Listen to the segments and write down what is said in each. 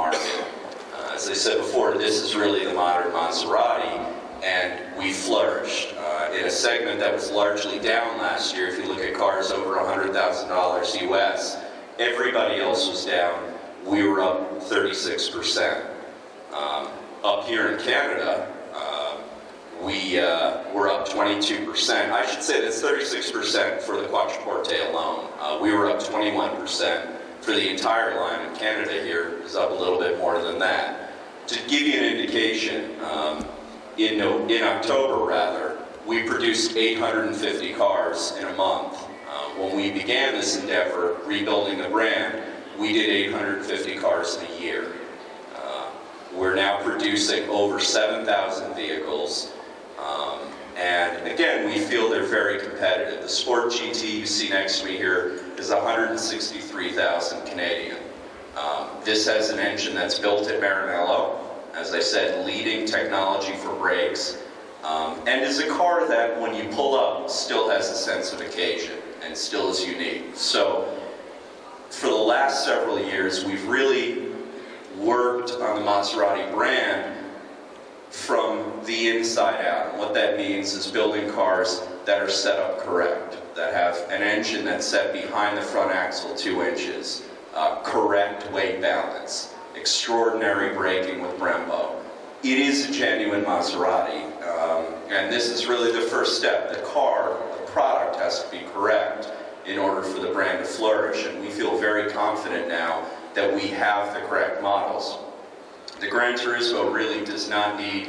market. As I said before, this is really the modern Maserati, and we flourished in a segment that was largely down last year. If you look at cars over $100,000 US, everybody else was down. We were up 36%. Up here in Canada, we were up 22%. I should say that's 36% for the Quattroporte alone. We were up 21% for the entire line, and Canada here is up a little bit more than that. To give you an indication, in October rather, we produced 850 cars in a month. When we began this endeavor, rebuilding the brand, we did 850 cars in a year. We're now producing over 7,000 vehicles. And again, we feel they're very competitive. The Sport GT you see next to me here is 163,000 Canadian. This has an engine that's built at Maranello, as I said, leading technology for brakes, and is a car that when you pull up still has a sense of occasion and still is unique. So for the last several years, we've really worked on the Maserati brand from the inside out. And what that means is building cars that are set up correct, that have an engine that's set behind the front axle 2 inches, correct weight balance, extraordinary braking with Brembo. It is a genuine Maserati, and this is really the first step. The car, the product has to be correct in order for the brand to flourish, and we feel very confident now that we have the correct models. The Gran Turismo really does not need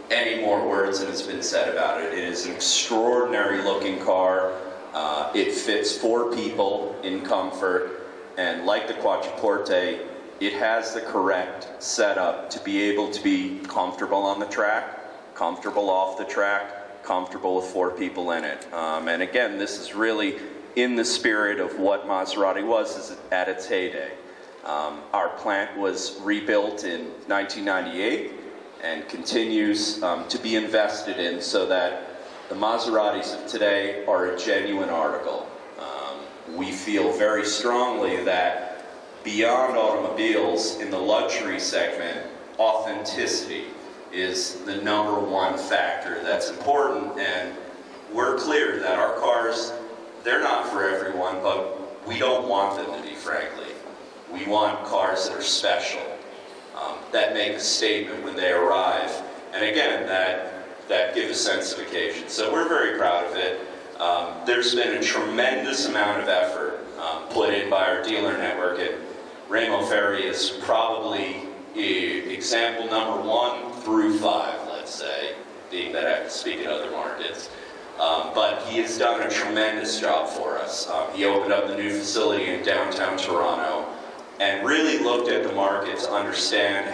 any more words than has been said about it. It is an extraordinary looking car. It fits 4 people in comfort, and like the Quattroporte, it has the correct setup to be able to be comfortable on the track, comfortable off the track, comfortable with 4 people in it. And again, this is really in the spirit of what Maserati was at its heyday. Our plant was rebuilt in 1998 and continues to be invested in so that the Maseratis of today are a genuine article. We feel very strongly that beyond automobiles, in the luxury segment, authenticity is the #1 factor that's important, and we're clear that our cars, they're not for everyone, but we don't want them to be, frankly. We want cars that are special, that make a statement when they arrive, and again, that give a sense of occasion. So we're very proud of it. There's been a tremendous amount of effort put in by our dealer network, and Remo Ferri is probably example #1 through 5, let's say, being that I speak in other markets. But he has done a tremendous job for us. He opened up the new facility in downtown Toronto and really looked at the market to understand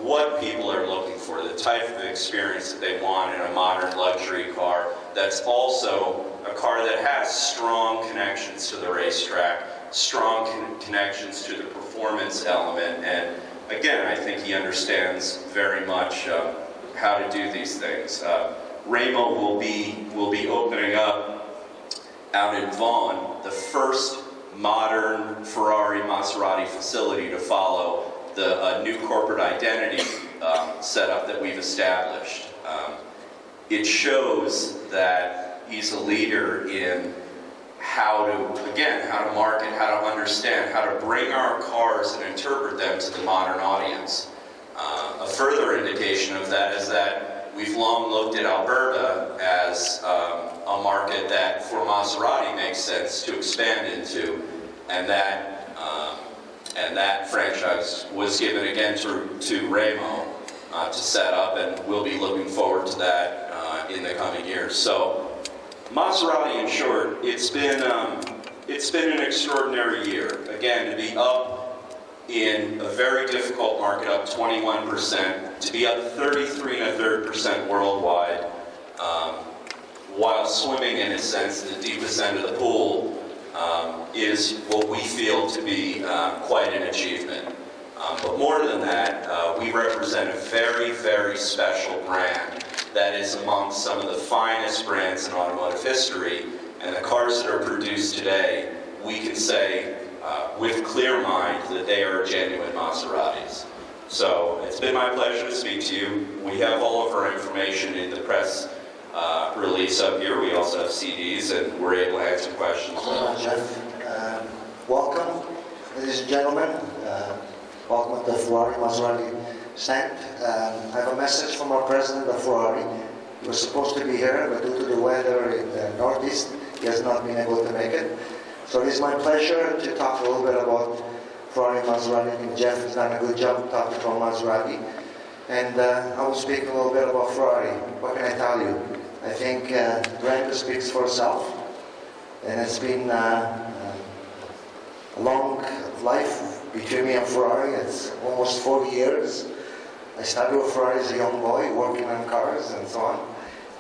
what people are looking for, the type of experience that they want in a modern luxury car that's also a car that has strong connections to the racetrack, strong connections to the performance element, and again, I think he understands very much how to do these things. Remo will be opening up out in Vaughan the first modern Ferrari Maserati facility to follow the new corporate identity setup that we've established. It shows that he's a leader in how to market, how to understand, how to bring our cars and interpret them to the modern audience. A further indication of that is that we've long looked at Alberta as a market that for Maserati makes sense to expand into, and that franchise was given again to Remo to set up, and we'll be looking forward to that in the coming years. So Maserati, in short, it's been an extraordinary year. Again, to be up in a very difficult market, up 21%, to be up 33⅓% worldwide, while swimming, in a sense, in the deepest end of the pool, is what we feel to be quite an achievement. But more than that, we represent a very, very special brand that is amongst some of the finest brands in automotive history, and the cars that are produced today, we can say with clear mind that they are genuine Maseratis. So it's been my pleasure to speak to you. We have all of our information in the press release up here. We also have CDs, and we're able to answer questions. Jeff, welcome, ladies and gentlemen. Welcome to the Ferrari Maserati stand. I have a message from our president of Ferrari. He was supposed to be here, but due to the weather in the Northeast, he has not been able to make it. So it is my pleasure to talk a little bit about Ferrari Maserati. I think Jeff has done a good job talking from Maserati. And I will speak a little bit about Ferrari. What can I tell you? I think the brand speaks for itself. And it's been a long life between me and Ferrari. It's almost 40 years. I started with Ferrari as a young boy, working on cars and so on.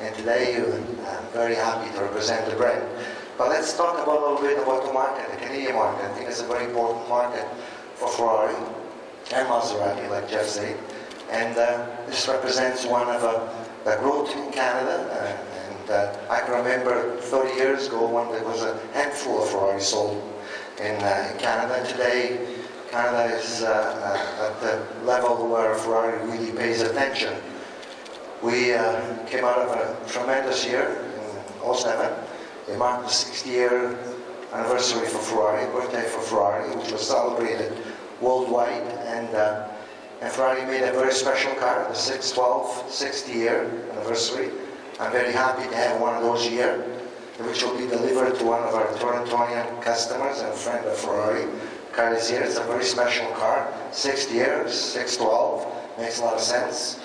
And today I'm very happy to represent the brand. But let's talk about a little bit about the market, the Canadian market. I think it's a very important market for Ferrari and Maserati, like Jeff said. And this represents one of the growth in Canada. I can remember 30 years ago when there was a handful of Ferrari sold in Canada. Today, Canada is at the level where Ferrari really pays attention. We came out of a tremendous year in 2007. It marked the 60-year anniversary for Ferrari, birthday for Ferrari, which was celebrated worldwide. And Ferrari made a very special car, the 612 60-year anniversary. I'm very happy to have one of those here, which will be delivered to one of our Torontonian customers and a friend of Ferrari. Car is here. It's a very special car. 60 years, 612, makes a lot of sense.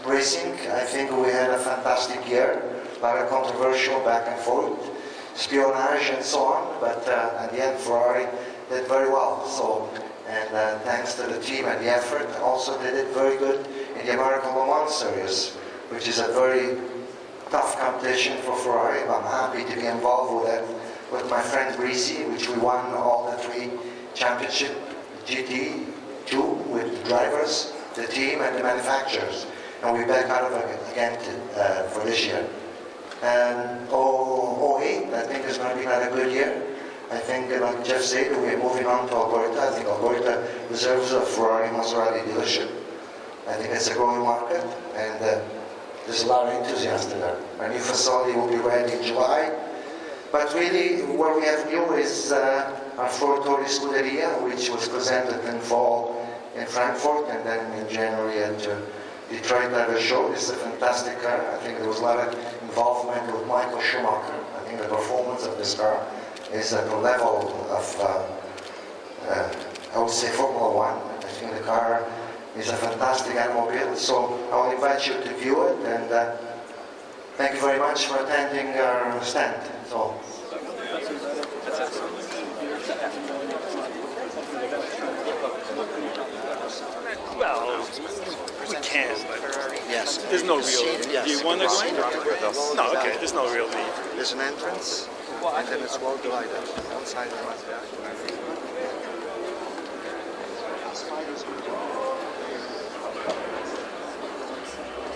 Racing, I think we had a fantastic year. A lot of controversial back and forth, espionage and so on. But at the end, Ferrari did very well. So, and thanks to the team and the effort, also they did very good in the American Le Mans Series, which is a very tough competition for Ferrari. I'm happy to be involved with that with my friend Greasy, which we won all the 3 championship GT2 with the drivers, the team, and the manufacturers. And we're back out of it again for this year. And 08, I think, is going to be another good year. I think, like Jeff said, we're moving on to Alberta. I think Alberta deserves a Ferrari Maserati dealership. I think it's a growing market, and there's a lot of enthusiasm there. Our new facility will be ready in July. But really, what we have new is our Ford Tori Scuderia, which was presented in fall in Frankfurt, and then in January at Detroit at a show. It's a fantastic car. I think there was a lot of involvement with Michael Schumacher. I think the performance of this car is at the level of, I would say, Formula One. I think the car is a fantastic automobile. So I will invite you to view it, and thank you very much for attending our stand. So. Well, we can, but Yes. there's no real. Yes. Do you want to go in? No, okay. There's no real need. There's an entrance, and then it's well divided. One side and one side.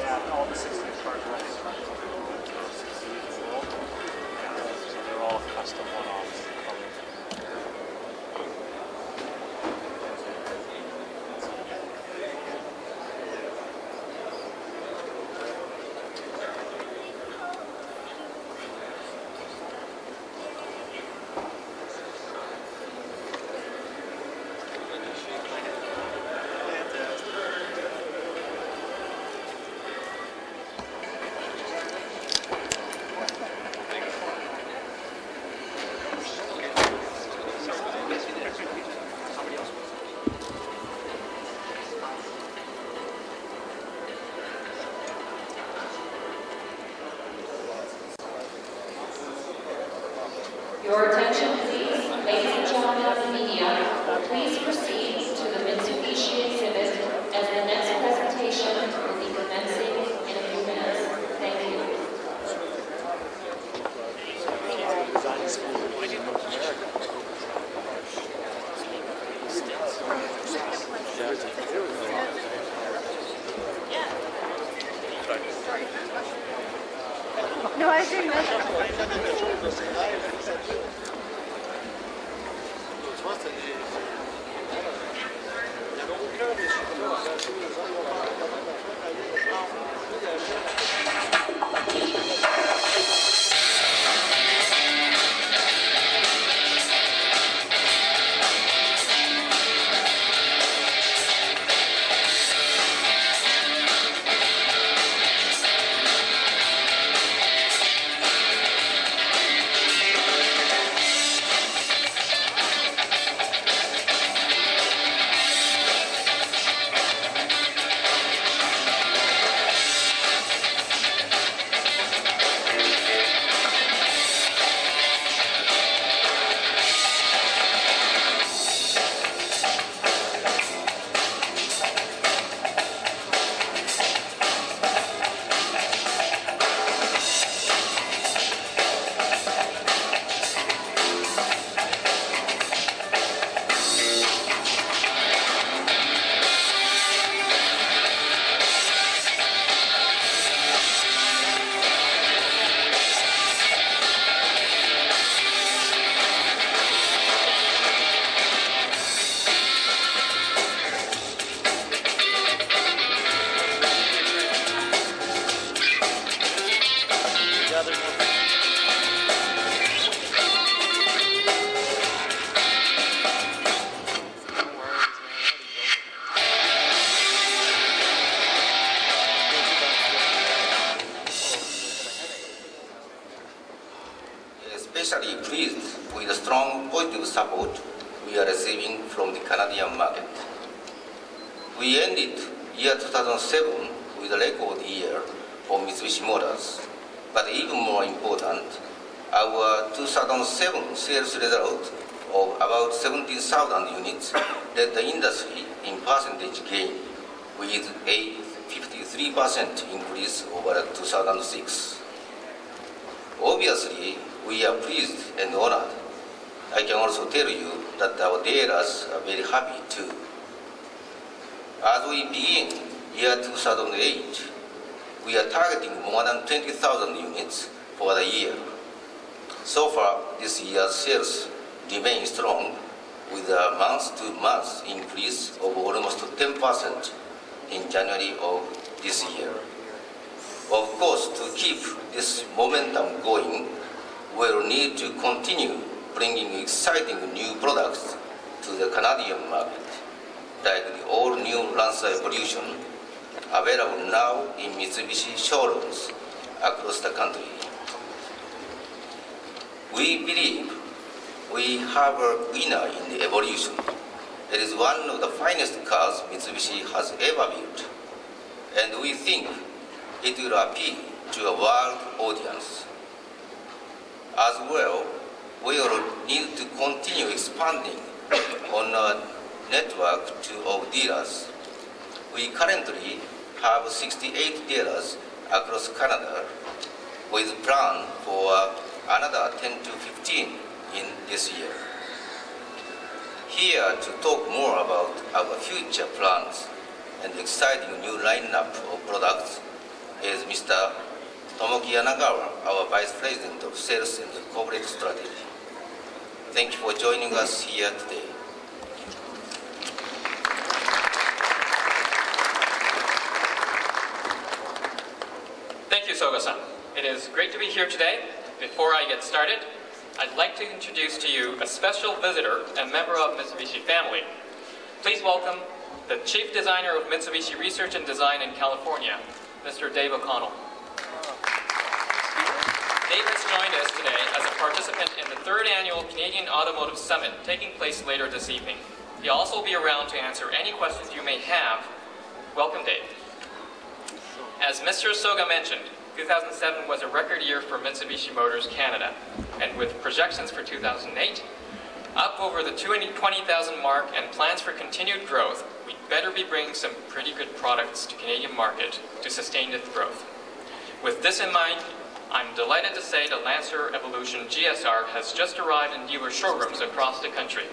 Yeah, all the 16 cars running. They're all custom one-offs. Your attention, please. Ladies and gentlemen of the media, please proceed to the Mitsubishi exhibit as the next presentation will be commencing in a few minutes. Thank you. No, I didn't. Especially pleased with the strong positive support we are receiving from the Canadian market. We ended year 2007 with a record year for Mitsubishi Motors, but even more important, our 2007 sales result of about 17,000 units led the industry in percentage gain, with a 53% increase over 2006. Obviously, we are pleased and honored. I can also tell you that our dealers are very happy too. As we begin year 2008, we are targeting more than 20,000 units for the year. So far, this year's sales remain strong, with a month-to-month increase of almost 10% in January of this year. Of course, to keep this momentum going, we'll need to continue bringing exciting new products to the Canadian market, like the all-new Lancer Evolution, available now in Mitsubishi showrooms across the country. We believe we have a winner in the Evolution. It is one of the finest cars Mitsubishi has ever built, and we think it will appeal to a world audience. As well, we will need to continue expanding on our network of dealers. We currently have 68 dealers across Canada, with a plan for another 10 to 15 in this year. Here to talk more about our future plans and exciting new lineup of products is Mr. Tomoki Yanagawa, our Vice President of Sales and Corporate Strategy. Thank you for joining us here today. Thank you, Soga-san. It is great to be here today. Before I get started, I'd like to introduce to you a special visitor and member of Mitsubishi family. Please welcome the Chief Designer of Mitsubishi Research and Design in California, Mr. Dave O'Connell. Dave has joined us today as a participant in the 3rd Annual Canadian Automotive Summit taking place later this evening. He'll also be around to answer any questions you may have. Welcome, Dave. As Mr. Soga mentioned, 2007 was a record year for Mitsubishi Motors Canada, and with projections for 2008 up over the 20,000 mark and plans for continued growth, we'd better be bringing some pretty good products to Canadian market to sustain this growth. With this in mind, I'm delighted to say the Lancer Evolution GSR has just arrived in dealer showrooms across the country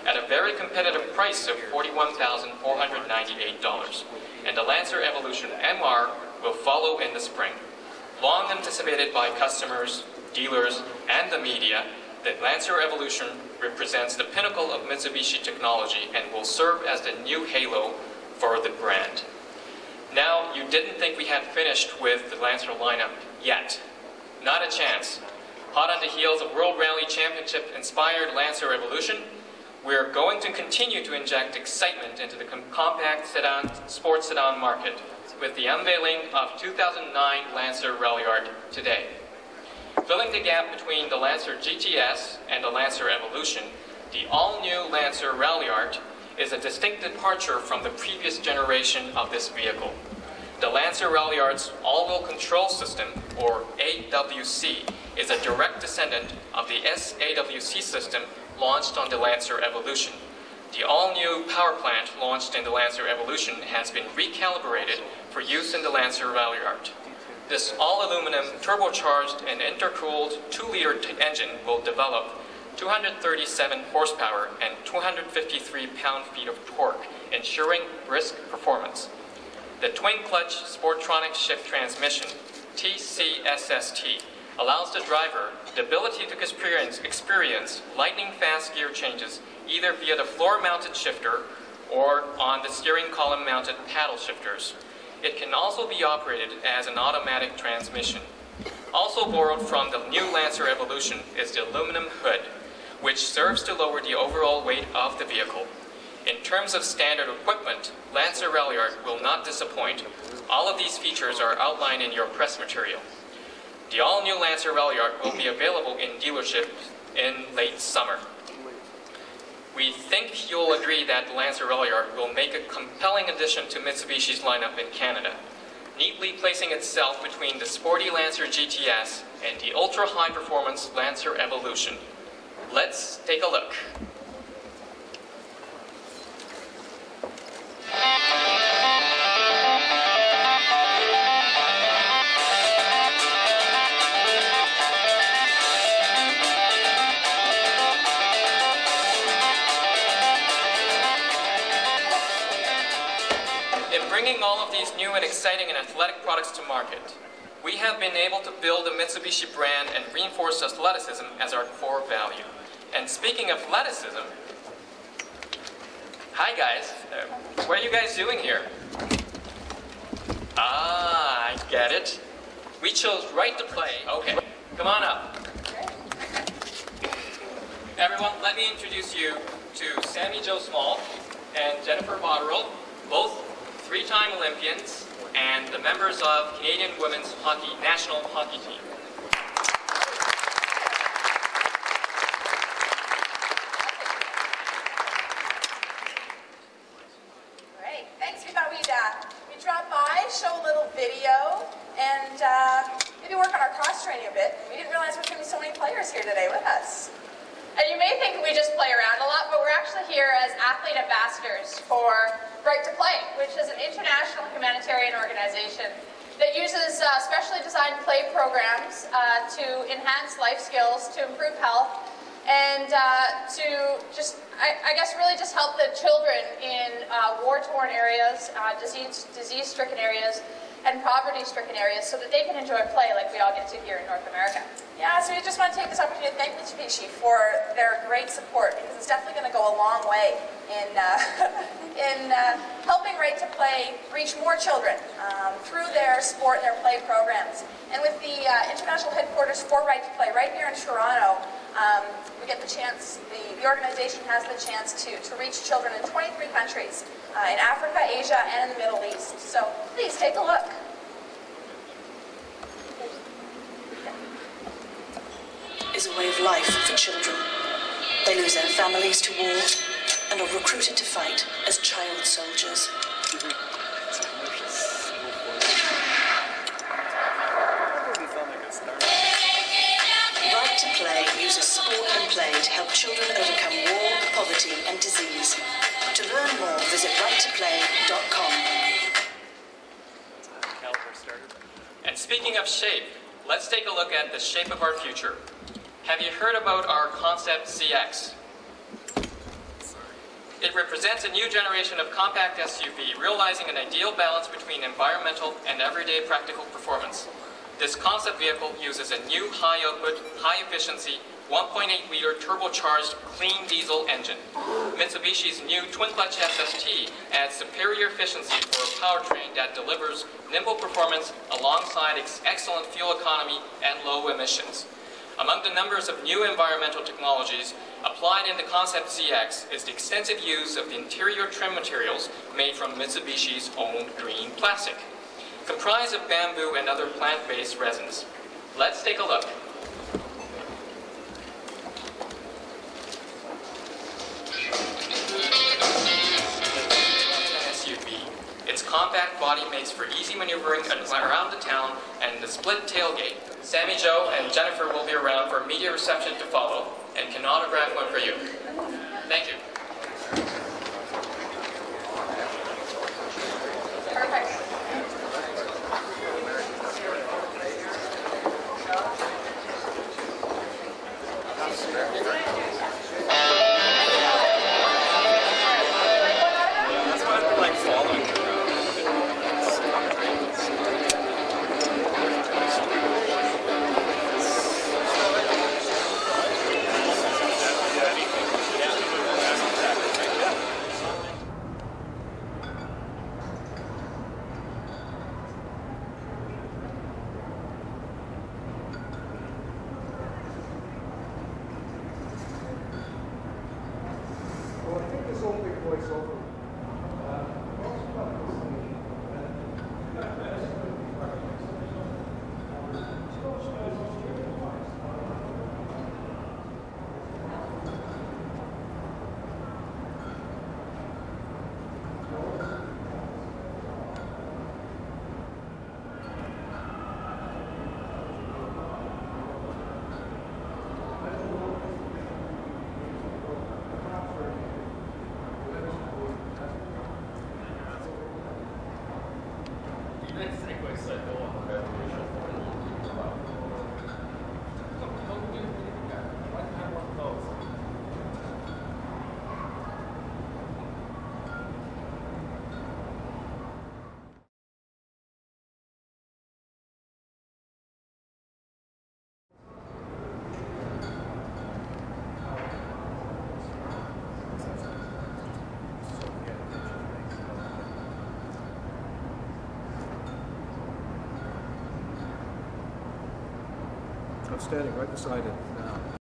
at a very competitive price of $41,498, and the Lancer Evolution MR will follow in the spring. Long anticipated by customers, dealers, and the media, The Lancer Evolution represents the pinnacle of Mitsubishi technology and will serve as the new halo for the brand. Now, you didn't think we had finished with the Lancer lineup yet. Not a chance. Hot on the heels of World Rally Championship-inspired Lancer Evolution, we're going to continue to inject excitement into the compact sedan, sports sedan market with the unveiling of 2009 Lancer Ralliart today. Filling the gap between the Lancer GTS and the Lancer Evolution, the all-new Lancer Ralliart is a distinct departure from the previous generation of this vehicle. The Lancer Ralliart's all-wheel control system, or AWC, is a direct descendant of the SAWC system launched on the Lancer Evolution. The all-new power plant launched in the Lancer Evolution has been recalibrated for use in the Lancer Ralliart. This all-aluminum, turbocharged and intercooled 2-liter engine will develop 237 horsepower and 253 pound-feet of torque, ensuring brisk performance. The twin-clutch Sportronic shift transmission, TCSST, allows the driver the ability to experience lightning-fast gear changes either via the floor-mounted shifter or on the steering column-mounted paddle shifters. It can also be operated as an automatic transmission. Also borrowed from the new Lancer Evolution is the aluminum hood, which serves to lower the overall weight of the vehicle. In terms of standard equipment, Lancer Ralliart will not disappoint. All of these features are outlined in your press material. The all-new Lancer Ralliart will be available in dealerships in late summer. We think you'll agree that the Lancer Ralliart will make a compelling addition to Mitsubishi's lineup in Canada, neatly placing itself between the sporty Lancer GTS and the ultra-high-performance Lancer Evolution. Let's take a look. Bringing all of these new and exciting and athletic products to market, we have been able to build a Mitsubishi brand and reinforce athleticism as our core value. And speaking of athleticism, hi guys, what are you guys doing here? Ah, I get it. We chose Right to Play. Okay, come on up. Everyone, let me introduce you to Sammy Jo Small and Jennifer Botterill, both 3-time Olympians and the members of Canadian Women's Hockey National Hockey Team. Great, thanks. We thought we'd drop by, show a little video, and maybe work on our cross-training a bit. We didn't realize there were going to be so many players here today with us. And you may think we just play around a lot, but we're actually here as athlete ambassadors for Right to Play, which is an international humanitarian organization that uses specially designed play programs to enhance life skills, to improve health, and to just, I guess, really just help the children in war-torn areas, disease-stricken areas, and poverty-stricken areas so that they can enjoy play like we all get to here in North America. Yeah, so we just want to take this opportunity to thank Mitsubishi for their great support, because it's definitely going to go a long way in helping Right to Play reach more children through their sport and their play programs. And with the international headquarters for Right to Play right here in Toronto, we get the chance, the organization has the chance to reach children in 23 countries, in Africa, Asia, and in the Middle East. So please take a look. Is a way of life for children. They lose their families to war and are recruited to fight as child soldiers. Right to Play uses sport and play to help children overcome war, poverty and disease. To learn more, visit righttoplay.com. And speaking of shape, let's take a look at the shape of our future. Have you heard about our Concept CX? It represents a new generation of compact SUV, realizing an ideal balance between environmental and everyday practical performance. This concept vehicle uses a new high-output, high-efficiency, 1.8-liter turbocharged clean diesel engine. Mitsubishi's new twin-clutch SST adds superior efficiency for a powertrain that delivers nimble performance alongside excellent fuel economy and low emissions. Among the numbers of new environmental technologies applied in the Concept ZX is the extensive use of the interior trim materials made from Mitsubishi's own green plastic, comprised of bamboo and other plant-based resins. Let's take a look. Its compact body makes for easy maneuvering around the town, and the split tailgate. Sammy Joe and Jennifer will be around for media reception to follow and can autograph one for you. Thank you. Perfect. That's why I like following her. Well, I think this whole big voiceover. I'm standing right beside it.